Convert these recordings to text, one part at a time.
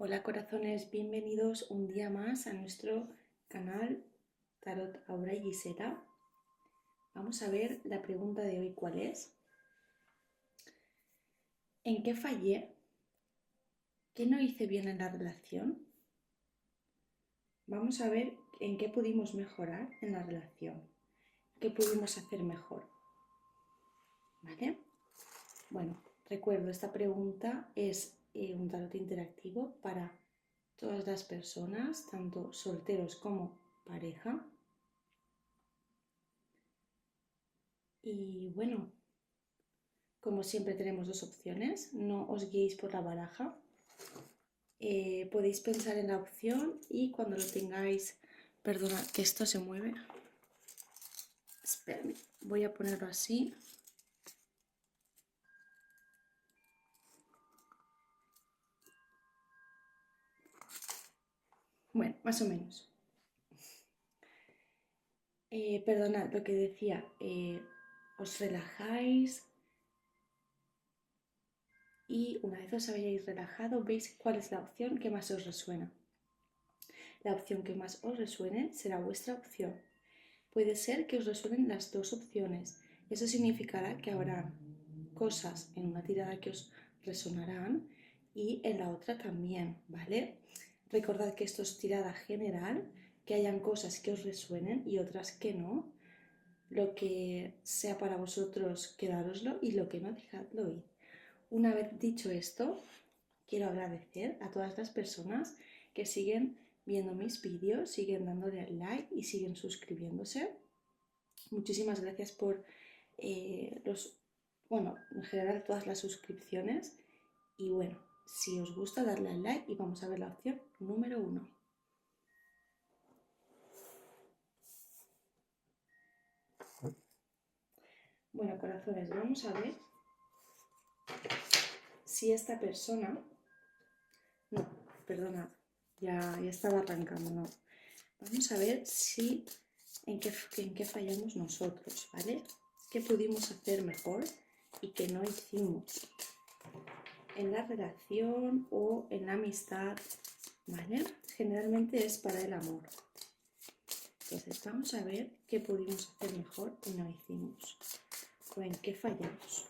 Hola corazones, bienvenidos un día más a nuestro canal Tarot Aura y Gisela. Vamos a ver la pregunta de hoy, ¿cuál es? ¿En qué fallé? ¿Qué no hice bien en la relación? Vamos a ver en qué pudimos mejorar en la relación, qué pudimos hacer mejor, ¿vale? Bueno, recuerdo, esta pregunta es un tarot interactivo para todas las personas, tanto solteros como pareja. Y bueno, como siempre tenemos dos opciones, no os guiéis por la baraja. Podéis pensar en la opción y cuando lo tengáis, perdona que esto se mueve, espérame, voy a ponerlo así. Bueno, más o menos. Perdonad lo que decía, os relajáis y una vez os hayáis relajado veis cuál es la opción que más os resuena. La opción que más os resuene será vuestra opción. Puede ser que os resuenen las dos opciones. Eso significará que habrá cosas en una tirada que os resonarán y en la otra también, ¿vale? Recordad que esto es tirada general, que hayan cosas que os resuenen y otras que no. Lo que sea para vosotros, quedároslo, y lo que no, dejadlo ir. Una vez dicho esto, quiero agradecer a todas las personas que siguen viendo mis vídeos, siguen dándole like y siguen suscribiéndose. Muchísimas gracias por en general todas las suscripciones. Y bueno, si os gusta, darle al like y vamos a ver la opción número 1. Bueno, corazones, vamos a ver si esta persona... No, perdona, ya estaba arrancando, no. Vamos a ver si en qué fallamos nosotros, ¿vale? ¿Qué pudimos hacer mejor y qué no hicimos en la relación o en la amistad, ¿vale? Generalmente es para el amor. Entonces vamos a ver qué pudimos hacer mejor y no hicimos o en qué fallamos.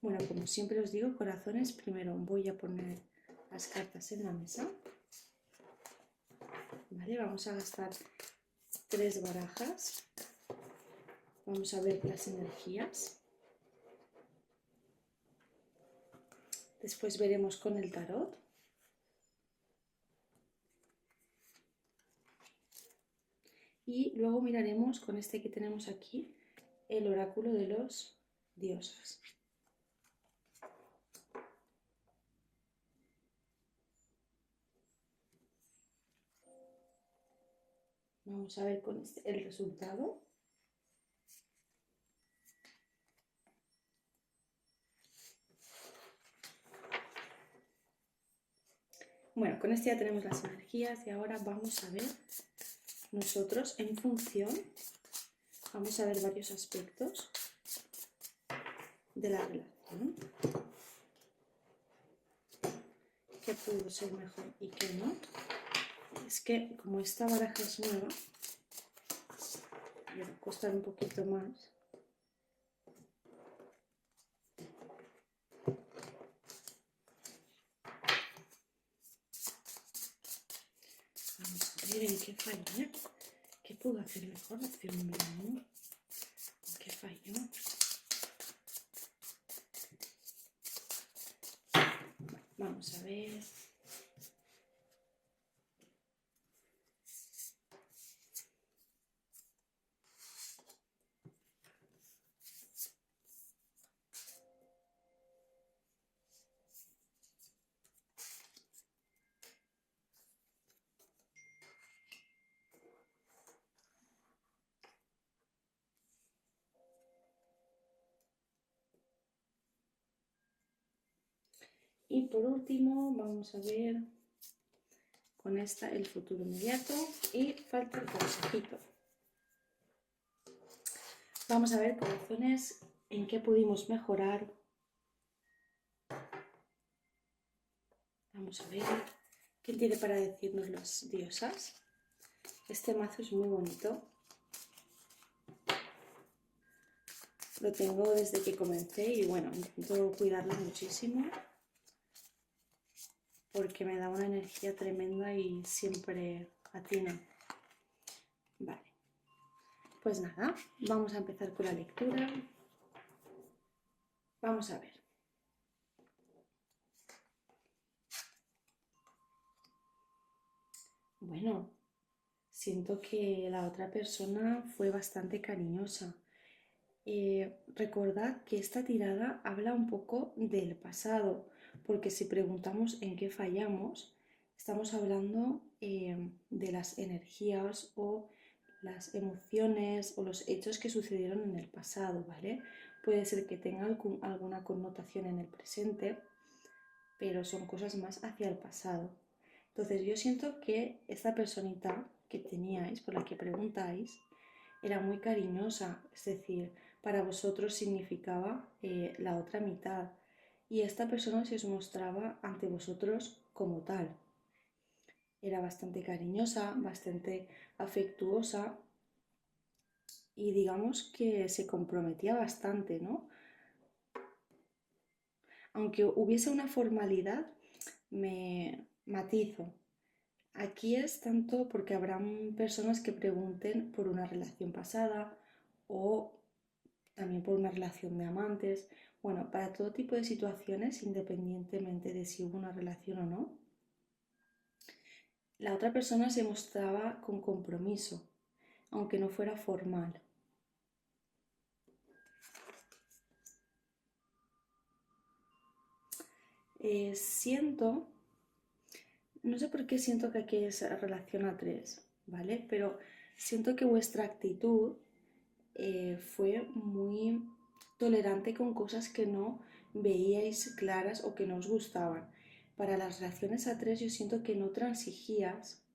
Bueno, como siempre os digo, corazones, primero voy a poner las cartas en la mesa. ¿Vale? Vamos a gastar 3 barajas. Vamos a ver las energías. Después veremos con el tarot. Y luego miraremos con este que tenemos aquí, el oráculo de los dioses. Vamos a ver con este el resultado. Bueno, con este ya tenemos las energías y ahora vamos a ver nosotros en función, vamos a ver varios aspectos de la relación. ¿Qué pudo ser mejor y qué no? Es que como esta baraja es nueva, me va a costar un poquito más. Vamos a ver en qué fallé. ¿Qué pudo hacer mejor? La opción número 1. ¿En qué falló? Vamos a ver. Y por último, vamos a ver con esta el futuro inmediato y falta el consejito. Vamos a ver, corazones, en qué pudimos mejorar. Vamos a ver qué tiene para decirnos las diosas. Este mazo es muy bonito. Lo tengo desde que comencé y bueno, intento cuidarlo muchísimo porque me da una energía tremenda y siempre atina. Vale, pues nada, vamos a empezar con la lectura. Vamos a ver. Bueno, siento que la otra persona fue bastante cariñosa. Recordad que esta tirada habla un poco del pasado, porque si preguntamos en qué fallamos, estamos hablando de las energías o las emociones o los hechos que sucedieron en el pasado, ¿vale? Puede ser que tenga alguna connotación en el presente, pero son cosas más hacia el pasado. Entonces yo siento que esta personita que teníais, por la que preguntáis, era muy cariñosa, es decir, para vosotros significaba la otra mitad y esta persona se os mostraba ante vosotros como tal. Era bastante cariñosa, bastante afectuosa y digamos que se comprometía bastante, ¿no? Aunque hubiese una formalidad, me matizo. Aquí es tanto porque habrán personas que pregunten por una relación pasada o también por una relación de amantes. Bueno, para todo tipo de situaciones, independientemente de si hubo una relación o no, la otra persona se mostraba con compromiso, aunque no fuera formal. Siento, no sé por qué siento que aquí es relación a tres, ¿vale? Pero siento que vuestra actitud fue muy tolerante con cosas que no veíais claras o que no os gustaban. Para las relaciones a tres yo siento que no transigías,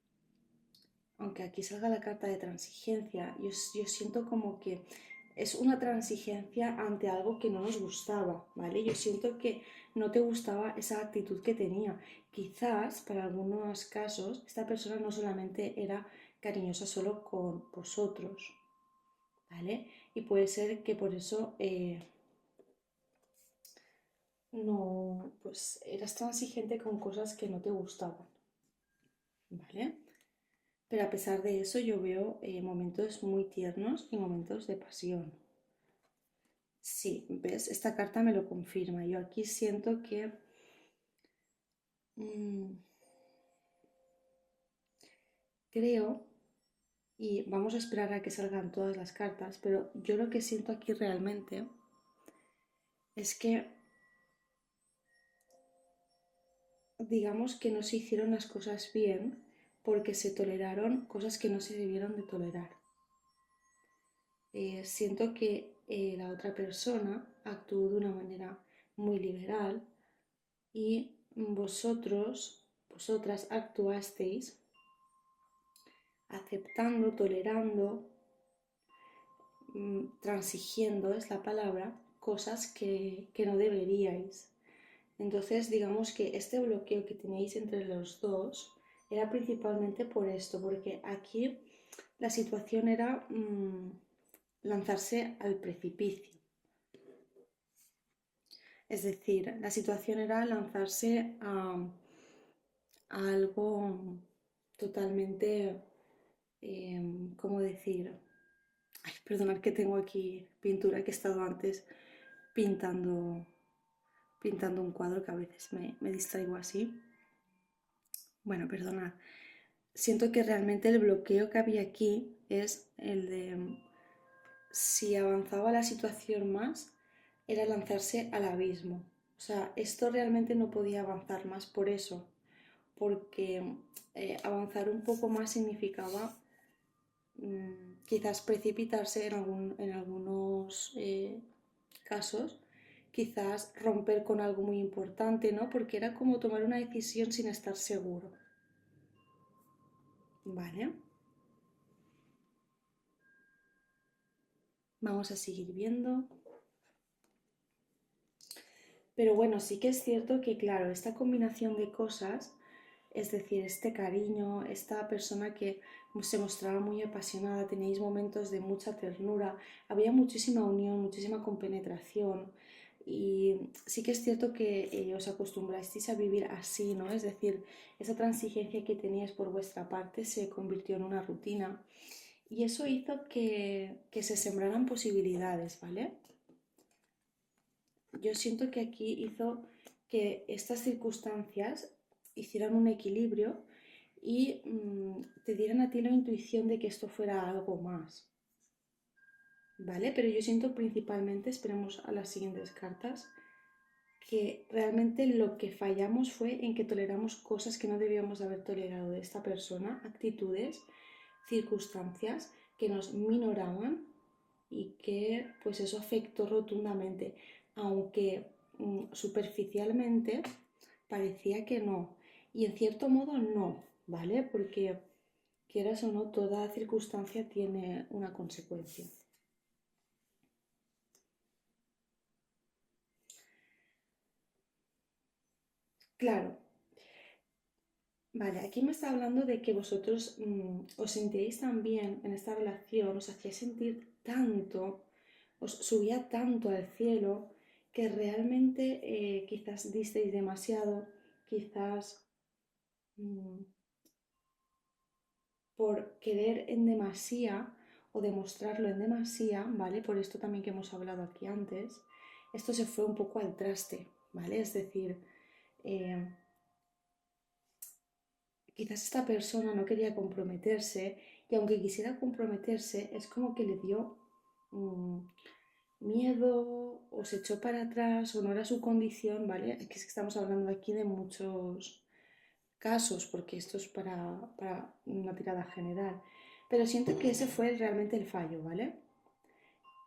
aunque aquí salga la carta de transigencia, yo siento como que es una transigencia ante algo que no nos gustaba, ¿vale? Yo siento que no te gustaba esa actitud que tenía. Quizás, para algunos casos, esta persona no solamente era cariñosa solo con vosotros, ¿vale? Y puede ser que por eso no, pues eras transigente con cosas que no te gustaban, ¿vale? Pero a pesar de eso yo veo momentos muy tiernos y momentos de pasión. Sí, ¿ves? Esta carta me lo confirma. Yo aquí siento que mmm, creo, y vamos a esperar a que salgan todas las cartas, pero yo lo que siento aquí realmente es que digamos que no se hicieron las cosas bien porque se toleraron cosas que no se debieron de tolerar. Siento que la otra persona actuó de una manera muy liberal y vosotras actuasteis aceptando, tolerando, transigiendo es la palabra, cosas que no deberíais. Entonces, digamos que este bloqueo que tenéis entre los dos era principalmente por esto, porque aquí la situación era lanzarse al precipicio. Es decir, la situación era lanzarse a algo totalmente, ¿cómo decir? Ay, perdonad que tengo aquí pintura que he estado antes pintando, pintando un cuadro que a veces me distraigo así. Bueno, perdonad. Siento que realmente el bloqueo que había aquí es el de si avanzaba la situación más, era lanzarse al abismo. O sea, esto realmente no podía avanzar más por eso, porque avanzar un poco más significaba quizás precipitarse en algunos casos, quizás romper con algo muy importante, ¿no? Porque era como tomar una decisión sin estar seguro. ¿Vale? Vamos a seguir viendo. Pero bueno, sí que es cierto que, claro, esta combinación de cosas, es decir, este cariño, esta persona que se mostraba muy apasionada, teníais momentos de mucha ternura, había muchísima unión, muchísima compenetración. Y sí que es cierto que os acostumbrasteis a vivir así, ¿no? Es decir, esa transigencia que teníais por vuestra parte se convirtió en una rutina y eso hizo que se sembraran posibilidades, ¿vale? Yo siento que aquí hizo que estas circunstancias hicieran un equilibrio y te dieran a ti la intuición de que esto fuera algo más, ¿vale? Pero yo siento principalmente, esperemos a las siguientes cartas, que realmente lo que fallamos fue en que toleramos cosas que no debíamos de haber tolerado de esta persona, actitudes, circunstancias que nos minoraban y que pues eso afectó rotundamente, aunque superficialmente parecía que no. Y en cierto modo no, ¿vale? Porque quieras o no, toda circunstancia tiene una consecuencia. Claro, vale, aquí me está hablando de que vosotros os sentíais tan bien en esta relación, os hacía sentir tanto, os subía tanto al cielo, que realmente quizás disteis demasiado, quizás mm, por querer en demasía o demostrarlo en demasía, ¿vale? Por esto también que hemos hablado aquí antes, esto se fue un poco al traste, ¿vale? Es decir, eh, quizás esta persona no quería comprometerse y aunque quisiera comprometerse, es como que le dio mm, miedo o se echó para atrás o no era su condición, ¿vale? Es que estamos hablando aquí de muchos casos porque esto es para una tirada general. Pero siento que ese fue realmente el fallo, ¿vale?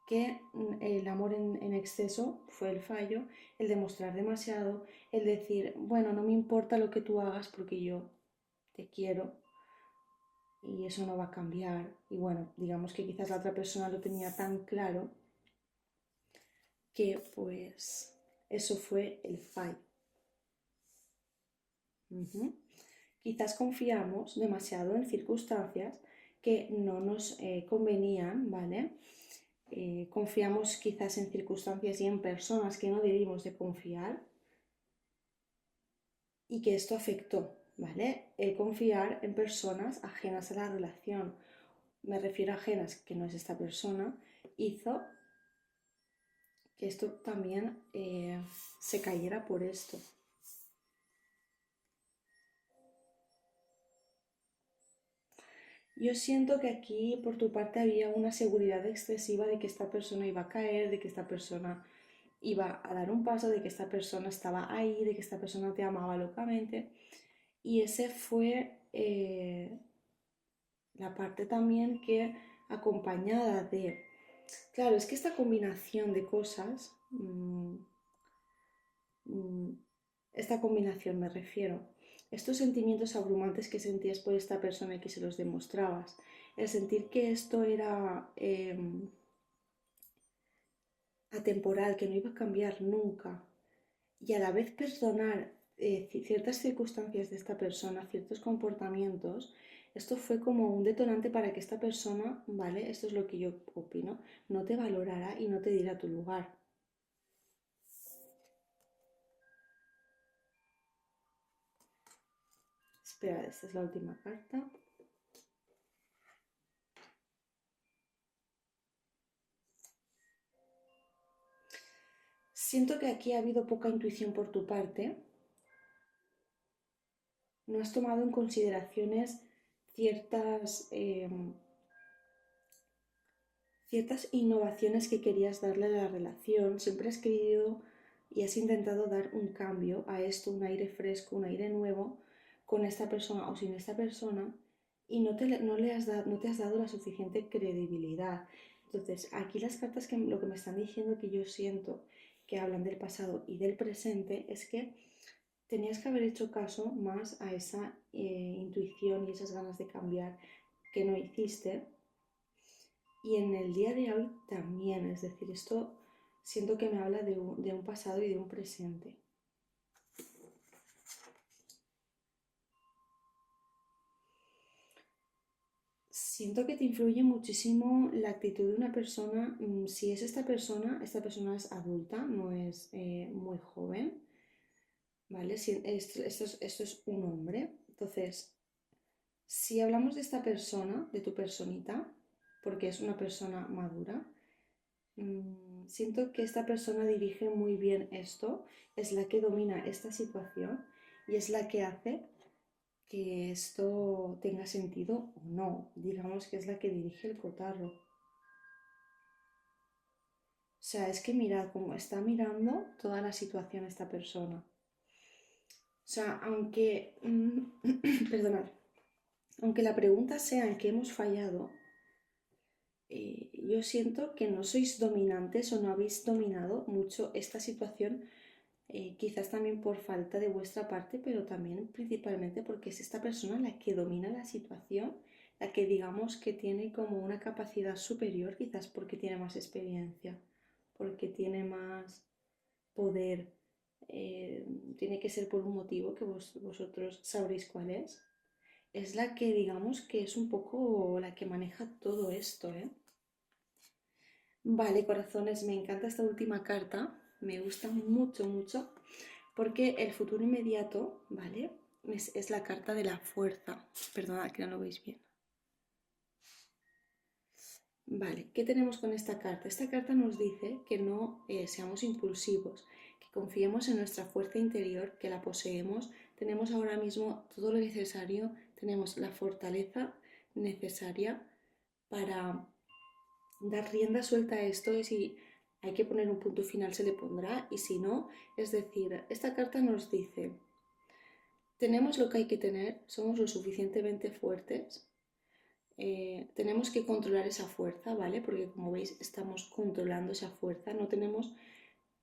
Que el amor en exceso fue el fallo, el demostrar demasiado, el decir, bueno, no me importa lo que tú hagas porque yo te quiero y eso no va a cambiar. Y bueno, digamos que quizás la otra persona lo tenía tan claro que pues eso fue el fallo. Ujú. Quizás confiamos demasiado en circunstancias que no nos convenían, ¿vale? Confiamos quizás en circunstancias y en personas que no debimos de confiar y que esto afectó, ¿vale? Confiar en personas ajenas a la relación, me refiero a ajenas que no es esta persona, hizo que esto también se cayera por esto. Yo siento que aquí por tu parte había una seguridad excesiva de que esta persona iba a caer, de que esta persona iba a dar un paso, de que esta persona estaba ahí, de que esta persona te amaba locamente. Y ese fue la parte también que acompañada de... Claro, es que esta combinación de cosas, mm, esta combinación me refiero, estos sentimientos abrumantes que sentías por esta persona y que se los demostrabas, el sentir que esto era atemporal, que no iba a cambiar nunca, y a la vez perdonar ciertas circunstancias de esta persona, ciertos comportamientos, esto fue como un detonante para que esta persona, ¿vale? Esto es lo que yo opino, no te valorara y no te diera tu lugar. Espera, esta es la última carta. Siento que aquí ha habido poca intuición por tu parte. No has tomado en consideraciones ciertas, ciertas innovaciones que querías darle a la relación. Siempre has querido y has intentado dar un cambio a esto, un aire fresco, un aire nuevo con esta persona o sin esta persona y no te has dado la suficiente credibilidad. Entonces, aquí las cartas que lo que me están diciendo que yo siento que hablan del pasado y del presente es que tenías que haber hecho caso más a esa intuición y esas ganas de cambiar que no hiciste. Y en el día de hoy también, es decir, esto Siento que me habla de un pasado y de un presente. Siento que te influye muchísimo la actitud de una persona. Si es esta persona es adulta, no es muy joven, ¿vale? Si esto es un hombre. Entonces, si hablamos de esta persona, de tu personita, porque es una persona madura, siento que esta persona dirige muy bien esto, es la que domina esta situación y es la que hace que esto tenga sentido o no. Digamos que es la que dirige el cotarro. O sea, es que mirad cómo está mirando toda la situación esta persona. O sea, aunque, perdonad, aunque la pregunta sea en qué hemos fallado, yo siento que no sois dominantes o no habéis dominado mucho esta situación, quizás también por falta de vuestra parte, pero también principalmente porque es esta persona la que domina la situación, la que digamos que tiene como una capacidad superior, quizás porque tiene más experiencia, porque tiene más poder, tiene que ser por un motivo que vosotros sabréis cuál es. Es la que digamos que es un poco la que maneja todo esto, ¿eh? Vale, corazones, me encanta esta última carta, me gusta mucho, mucho, porque el futuro inmediato, ¿vale? Es la carta de la fuerza. Perdonad que no lo veis bien. Vale, ¿qué tenemos con esta carta? Esta carta nos dice que no seamos impulsivos, que confiemos en nuestra fuerza interior, que la poseemos, tenemos ahora mismo todo lo necesario, tenemos la fortaleza necesaria para dar rienda suelta a esto y si hay que poner un punto final se le pondrá y si no, es decir, esta carta nos dice, tenemos lo que hay que tener, somos lo suficientemente fuertes, tenemos que controlar esa fuerza, ¿vale? Porque como veis estamos controlando esa fuerza, no tenemos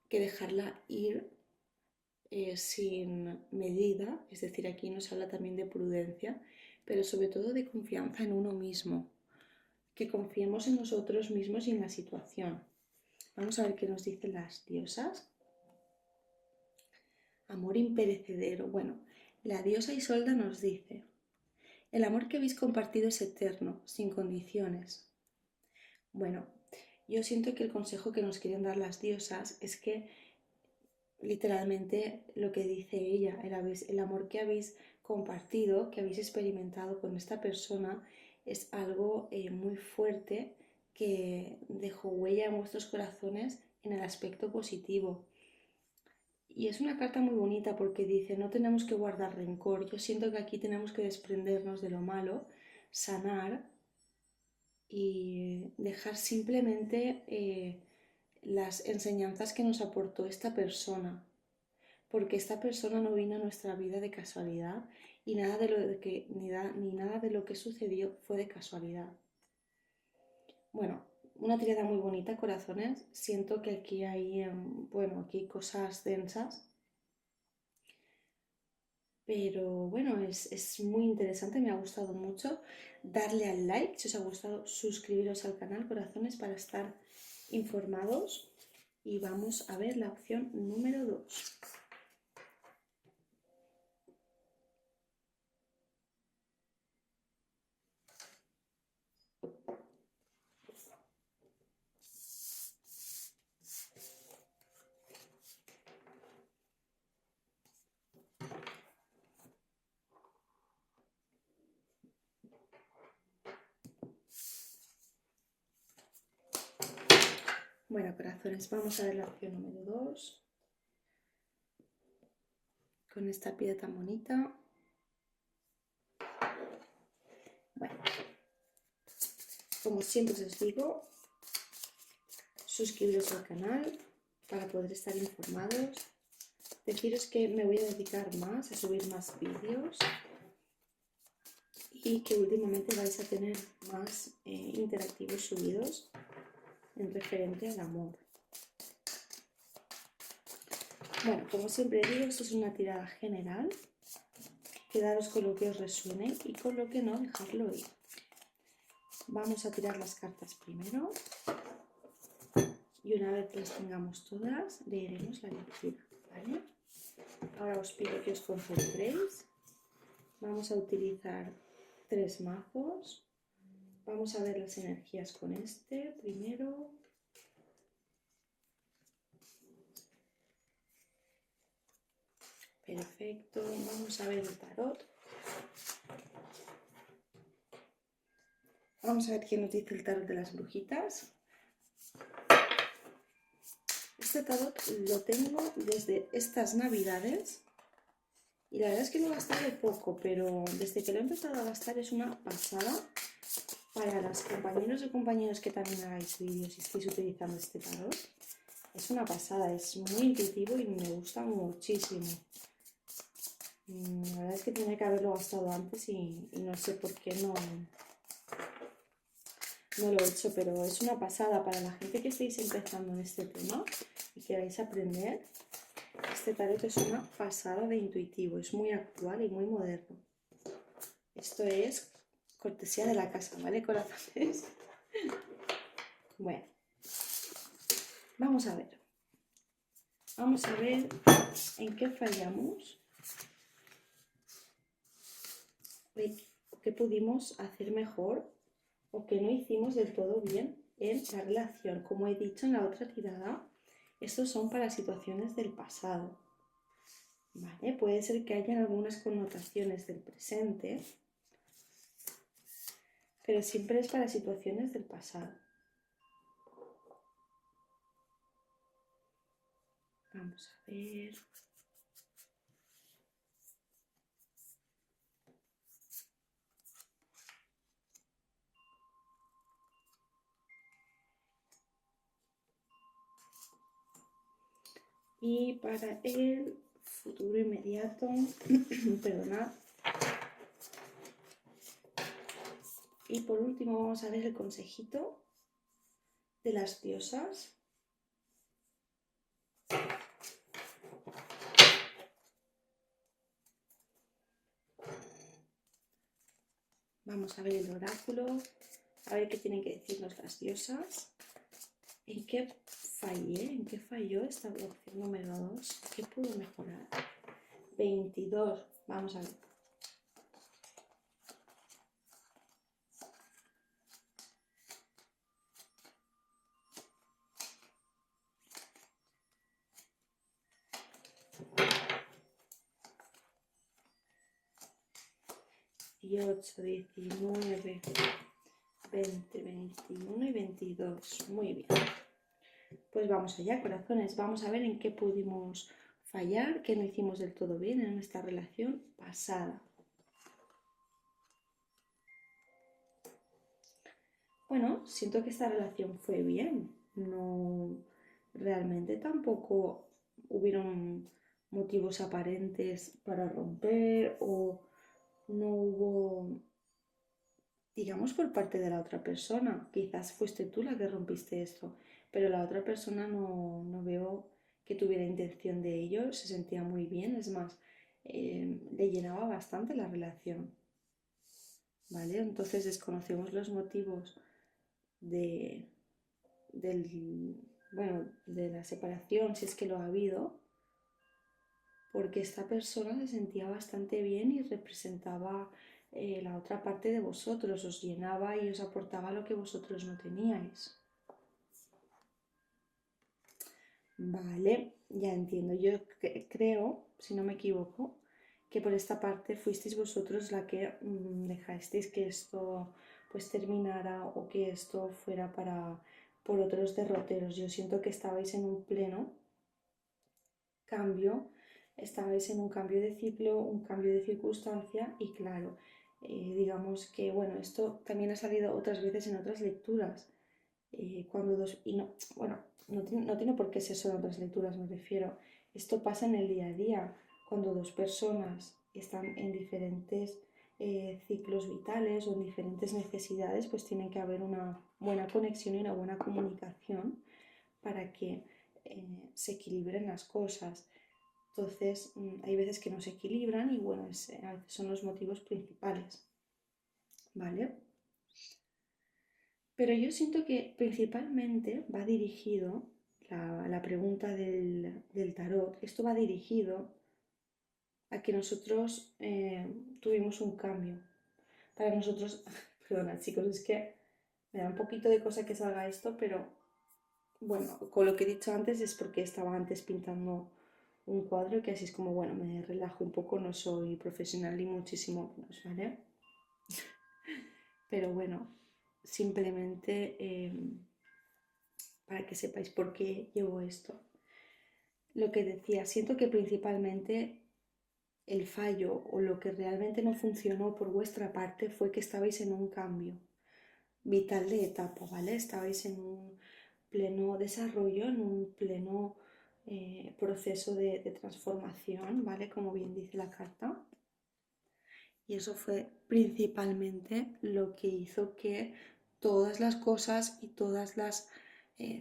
que dejarla ir sin medida, es decir, aquí nos habla también de prudencia, pero sobre todo de confianza en uno mismo, que confiemos en nosotros mismos y en la situación. Vamos a ver qué nos dicen las diosas. Amor imperecedero. Bueno, la diosa Isolda nos dice, el amor que habéis compartido es eterno, sin condiciones. Bueno, yo siento que el consejo que nos quieren dar las diosas es que literalmente lo que dice ella, el amor que habéis compartido, que habéis experimentado con esta persona, es algo muy fuerte que dejó huella en vuestros corazones en el aspecto positivo. Y es una carta muy bonita porque dice, no tenemos que guardar rencor. Yo siento que aquí tenemos que desprendernos de lo malo, sanar y dejar simplemente las enseñanzas que nos aportó esta persona. Porque esta persona no vino a nuestra vida de casualidad y nada de lo que, ni nada de lo que sucedió fue de casualidad. Bueno, una tirada muy bonita, corazones. Siento que aquí hay, bueno, aquí hay cosas densas. Pero bueno, es muy interesante, me ha gustado mucho. Darle al like si os ha gustado, suscribiros al canal, corazones, para estar informados. Y vamos a ver la opción número 2. Bueno, corazones, vamos a ver la opción número 2. Con esta piedra tan bonita. Bueno, como siempre os digo, suscribiros al canal para poder estar informados. Deciros que me voy a dedicar más a subir más vídeos y que últimamente vais a tener más interactivos subidos en referente al amor. Bueno, como siempre digo, esto es una tirada general. Quedaros con lo que os resuene y con lo que no, dejarlo ir. Vamos a tirar las cartas primero. y una vez que las tengamos todas, leeremos la lectura, ¿vale? Ahora os pido que os concentréis. Vamos a utilizar 3 mazos. Vamos a ver las energías con este primero. Perfecto, vamos a ver el tarot. Vamos a ver qué nos dice el tarot de las brujitas. Este tarot lo tengo desde estas navidades y la verdad es que lo he gastado poco, pero desde que lo he empezado a gastar es una pasada. Para los compañeros y compañeras que también hagáis vídeos y estéis utilizando este tarot, es una pasada, es muy intuitivo y me gusta muchísimo. La verdad es que tenía que haberlo gastado antes y no sé por qué no lo he hecho, pero es una pasada para la gente que estéis empezando en este tema y queráis aprender. Este tarot es una pasada de intuitivo, es muy actual y muy moderno. Esto es cortesía de la casa, ¿vale, corazones? Bueno, vamos a ver. Vamos a ver en qué fallamos, qué pudimos hacer mejor o qué no hicimos del todo bien en la relación. Como he dicho en la otra tirada, estos son para situaciones del pasado. ¿Vale? Puede ser que haya algunas connotaciones del presente, pero siempre es para situaciones del pasado. Vamos a ver. Y para el futuro inmediato, perdonad. Y por último vamos a ver el consejito de las diosas. Vamos a ver el oráculo, a ver qué tienen que decirnos las diosas. ¿En qué fallé? ¿En qué falló esta opción número 2? ¿Qué puedo mejorar? 22. Vamos a ver. Y 8, 19, 20, 21 y 22. Muy bien. Pues vamos allá, corazones. Vamos a ver en qué pudimos fallar, qué no hicimos del todo bien en nuestra relación pasada. Bueno, siento que esta relación fue bien. No, realmente tampoco hubieron motivos aparentes para romper o no hubo, digamos, por parte de la otra persona. Quizás fuiste tú la que rompiste esto, pero la otra persona no veo que tuviera intención de ello, se sentía muy bien, es más, le llenaba bastante la relación, ¿vale? Entonces desconocemos los motivos de, de la separación, si es que lo ha habido, porque esta persona se sentía bastante bien y representaba la otra parte de vosotros, os llenaba y os aportaba lo que vosotros no teníais. Vale, ya entiendo. Yo creo, si no me equivoco, que por esta parte fuisteis vosotros la que dejasteis que esto pues terminara o que esto fuera por otros derroteros. Yo siento que estabais en un pleno cambio, estabais en un cambio de ciclo, un cambio de circunstancia y claro, digamos que bueno, esto también ha salido otras veces en otras lecturas, cuando dos, y no, bueno, no tiene por qué ser solo en otras lecturas, me refiero, esto pasa en el día a día, cuando dos personas están en diferentes ciclos vitales o en diferentes necesidades, pues tiene que haber una buena conexión y una buena comunicación para que se equilibren las cosas. Entonces, hay veces que no se equilibran y bueno, a veces son los motivos principales. ¿Vale? Pero yo siento que principalmente va dirigido, la pregunta del tarot, esto va dirigido a que nosotros tuvimos un cambio. Para nosotros, perdona chicos, es que me da un poquito de cosa que salga esto, pero bueno, con lo que he dicho antes es porque estaba antes pintando un cuadro que así es como, bueno, me relajo un poco, no soy profesional ni muchísimo menos, ¿vale? Pero bueno, simplemente para que sepáis por qué llevo esto. Lo que decía, siento que principalmente el fallo o lo que realmente no funcionó por vuestra parte fue que estabais en un cambio vital de etapa, ¿vale? Estabais en un pleno desarrollo, en un pleno proceso de transformación, ¿vale? Como bien dice la carta. Y eso fue principalmente lo que hizo que todas las cosas y todas las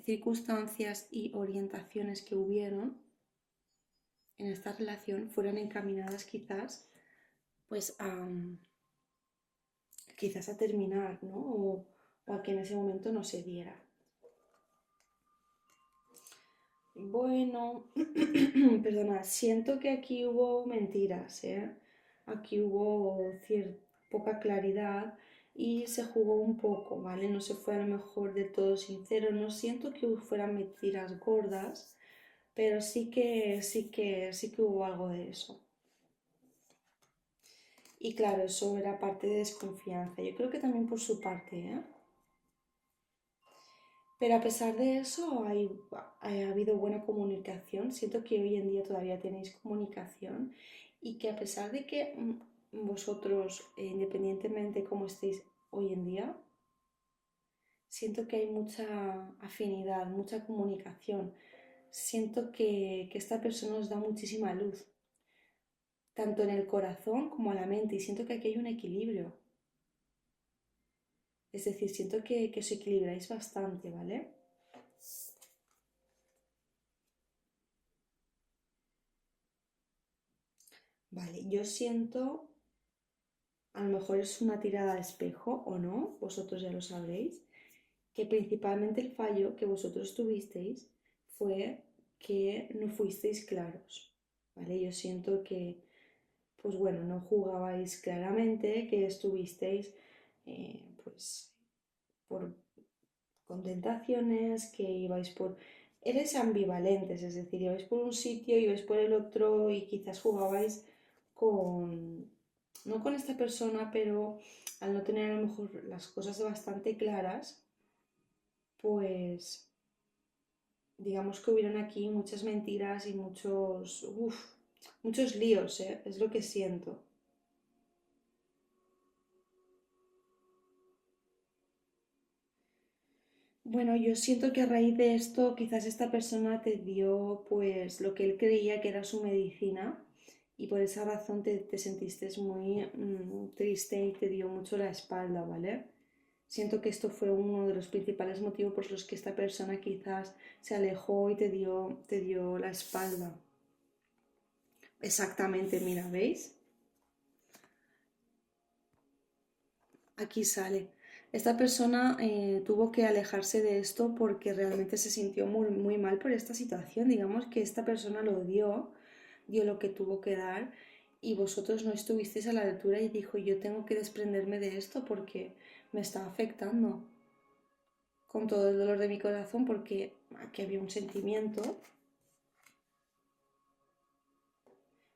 circunstancias y orientaciones que hubieron en esta relación fueran encaminadas quizás pues quizás a terminar, ¿no? O a que en ese momento no se diera. Bueno, perdona, siento que aquí hubo mentiras, ¿eh? Aquí hubo poca claridad y se jugó un poco, ¿vale? No se fue a lo mejor del todo sincero. No siento que fueran mentiras gordas, pero sí que hubo algo de eso. Y claro, eso era parte de desconfianza. Yo creo que también por su parte, ¿eh? Pero a pesar de eso, ha habido buena comunicación. Siento que hoy en día todavía tenéis comunicación y que a pesar de que vosotros, independientemente de cómo estéis hoy en día, siento que hay mucha afinidad, mucha comunicación. Siento que esta persona os da muchísima luz, tanto en el corazón como a la mente, y siento que aquí hay un equilibrio. Es decir, siento que os equilibráis bastante, ¿vale? Vale, yo siento, a lo mejor es una tirada de espejo o no, vosotros ya lo sabréis, que principalmente el fallo que vosotros tuvisteis fue que no fuisteis claros, ¿vale? Yo siento que, pues bueno, no jugabais claramente, que estuvisteis, pues, por con tentaciones, que ibais por... Eres ambivalentes, es decir, ibais por un sitio, ibais por el otro y quizás jugabais con... No con esta persona, pero al no tener a lo mejor las cosas bastante claras, pues digamos que hubieron aquí muchas mentiras y muchos líos, ¿eh? Es lo que siento. Bueno, yo siento que a raíz de esto quizás esta persona te dio pues lo que él creía que era su medicina y por esa razón te sentiste muy triste y te dio mucho la espalda, ¿vale? Siento que esto fue uno de los principales motivos por los que esta persona quizás se alejó y te dio la espalda. Exactamente, mira, ¿veis? Aquí sale. Esta persona tuvo que alejarse de esto porque realmente se sintió muy, muy mal por esta situación. Digamos que esta persona lo dio lo que tuvo que dar y vosotros no estuvisteis a la altura y dijo yo tengo que desprenderme de esto porque me está afectando con todo el dolor de mi corazón porque aquí había un sentimiento,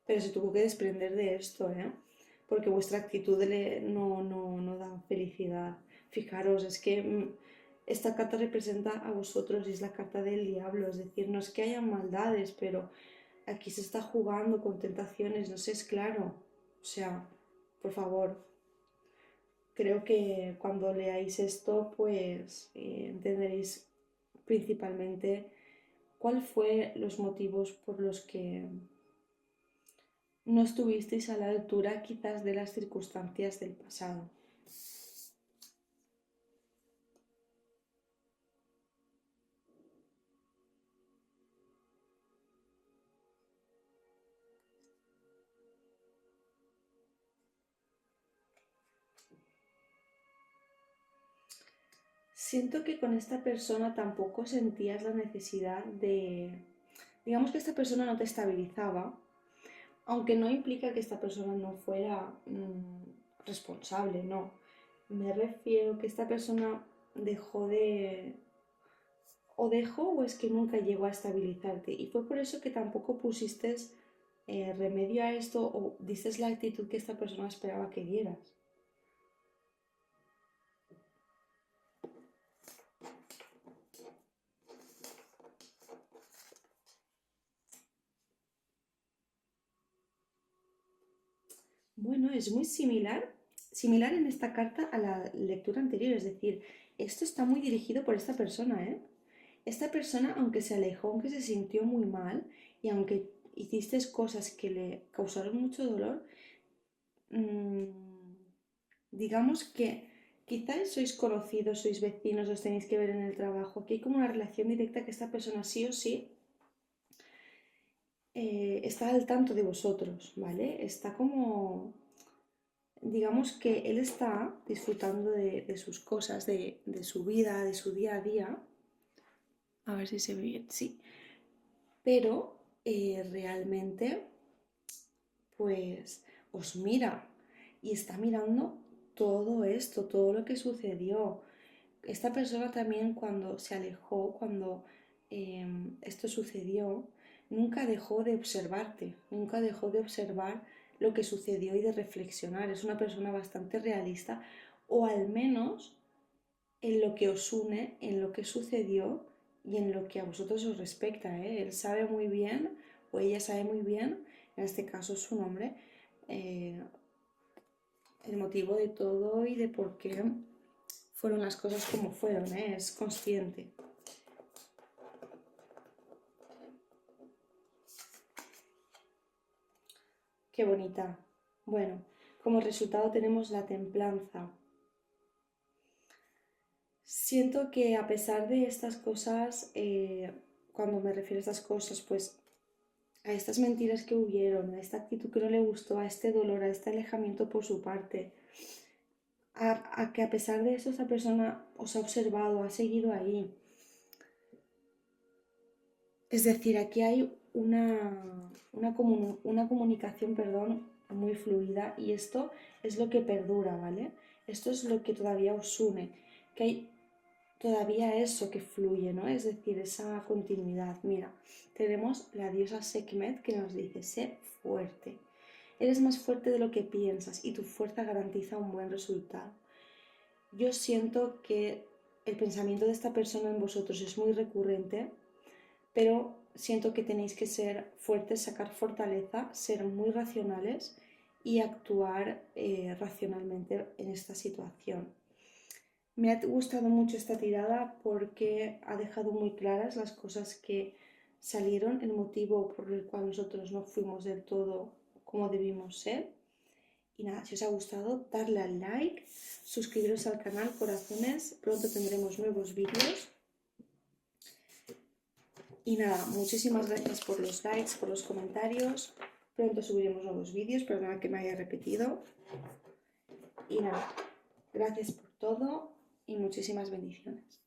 pero se tuvo que desprender de esto, ¿eh? Porque vuestra actitud no da felicidad. Fijaros, es que esta carta representa a vosotros y es la carta del diablo, es decir, no es que haya maldades, pero aquí se está jugando con tentaciones, no sé, es claro. O sea, por favor, creo que cuando leáis esto, pues entenderéis principalmente cuál fue los motivos por los que no estuvisteis a la altura quizás de las circunstancias del pasado. siento que con esta persona tampoco sentías la necesidad de, digamos que esta persona no te estabilizaba, aunque no implica que esta persona no fuera responsable, no. Me refiero que esta persona dejó de, o dejó o es que nunca llegó a estabilizarte y fue por eso que tampoco pusiste remedio a esto o diste la actitud que esta persona esperaba que dieras. Bueno, es muy similar en esta carta a la lectura anterior, es decir, esto está muy dirigido por esta persona, ¿eh? Esta persona, aunque se alejó, aunque se sintió muy mal y aunque hiciste cosas que le causaron mucho dolor, mmm, digamos que quizás sois conocidos, sois vecinos, os tenéis que ver en el trabajo, aquí hay como una relación directa que esta persona sí o sí está al tanto de vosotros, ¿vale? Está como, digamos que él está disfrutando de sus cosas, de su vida, de su día a día. A ver si se ve bien, sí. Pero realmente, pues, os mira y está mirando todo esto, todo lo que sucedió. Esta persona también cuando se alejó, cuando esto sucedió, nunca dejó de observarte, nunca dejó de observar lo que sucedió y de reflexionar. Es una persona bastante realista, o al menos en lo que os une, en lo que sucedió y en lo que a vosotros os respecta, ¿eh? Él sabe muy bien, o ella sabe muy bien, en este caso su nombre, eh, el motivo de todo y de por qué fueron las cosas como fueron, ¿eh? Es consciente. Qué bonita. Bueno, como resultado tenemos la templanza. Siento que a pesar de estas cosas, cuando me refiero a estas cosas, pues a estas mentiras que hubieron, a esta actitud que no le gustó, a este dolor, a este alejamiento por su parte, a que a pesar de eso esta persona os ha observado, ha seguido ahí. Es decir, aquí hay una comunicación, perdón, muy fluida y esto es lo que perdura, ¿vale? Esto es lo que todavía os une, que hay todavía eso que fluye, ¿no? Es decir, esa continuidad. Mira, tenemos la diosa Sekhmet que nos dice, sé fuerte. Eres más fuerte de lo que piensas y tu fuerza garantiza un buen resultado. Yo siento que el pensamiento de esta persona en vosotros es muy recurrente, pero siento que tenéis que ser fuertes, sacar fortaleza, ser muy racionales y actuar racionalmente en esta situación. Me ha gustado mucho esta tirada porque ha dejado muy claras las cosas que salieron, el motivo por el cual nosotros no fuimos del todo como debimos ser. Y nada, si os ha gustado, darle al like, suscribiros al canal, corazones, pronto tendremos nuevos vídeos. Y nada, muchísimas gracias por los likes, por los comentarios. Pronto subiremos nuevos vídeos, perdona que me haya repetido. Y nada, gracias por todo y muchísimas bendiciones.